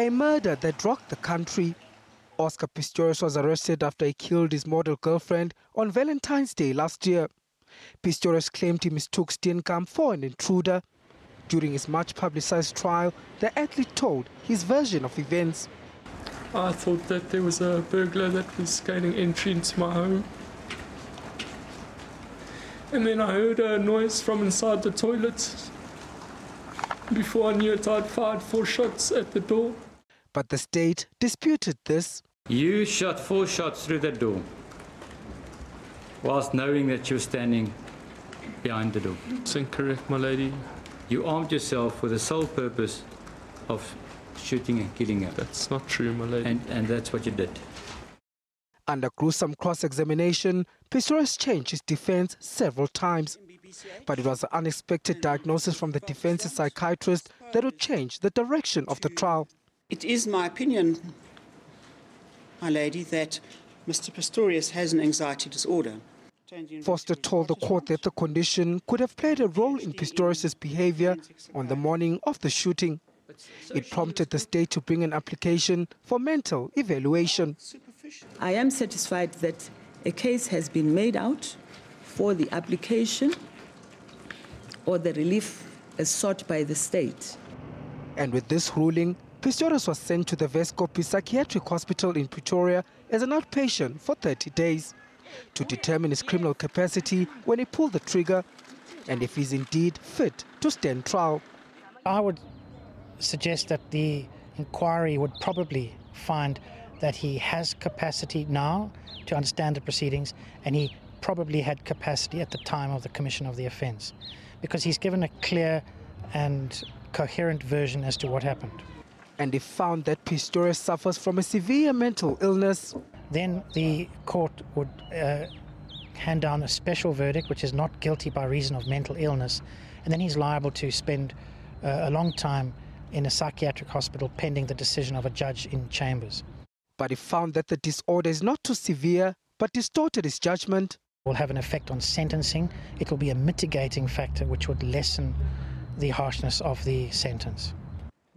a murder that rocked the country. Oscar Pistorius was arrested after he killed his model girlfriend on Valentine's Day last year. Pistorius claimed he mistook Steenkamp for an intruder. During his much-publicized trial, the athlete told his version of events. I thought that there was a burglar that was gaining entry into my home. And then I heard a noise from inside the toilet. Before I knew it, I'd fired 4 shots at the door. But the state disputed this. You shot 4 shots through the door, whilst knowing that you were standing behind the door. It's incorrect, my lady. You armed yourself with the sole purpose of shooting and killing her. That's not true, my lady. And that's what you did. Under gruesome cross-examination, Pistorius changed his defense several times. But it was an unexpected diagnosis from the defense's psychiatrist that would change the direction of the trial. It is my opinion, my lady, that Mr. Pistorius has an anxiety disorder. Foster told the court that the condition could have played a role in Pistorius' behavior on the morning of the shooting. It prompted the state to bring an application for mental evaluation. I am satisfied that a case has been made out for the application or the relief as sought by the state. And with this ruling, Pistorius was sent to the Vescopi Psychiatric Hospital in Pretoria as an outpatient for 30 days to determine his criminal capacity when he pulled the trigger and if he's indeed fit to stand trial. I would suggest that the inquiry would probably find that he has capacity now to understand the proceedings, and he probably had capacity at the time of the commission of the offence, because he's given a clear and coherent version as to what happened. And if found that Pistorius suffers from a severe mental illness, then the court would hand down a special verdict, which is not guilty by reason of mental illness, and then he's liable to spend a long time in a psychiatric hospital pending the decision of a judge in chambers. But if found that the disorder is not too severe but distorted his judgment, will have an effect on sentencing. It will be a mitigating factor which would lessen the harshness of the sentence.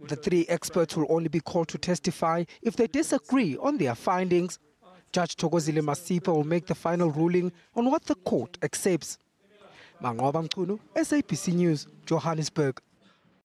The 3 experts will only be called to testify if they disagree on their findings. Judge Thokozile Masipa will make the final ruling on what the court accepts. Mangoba Mchunu, SABC News, Johannesburg.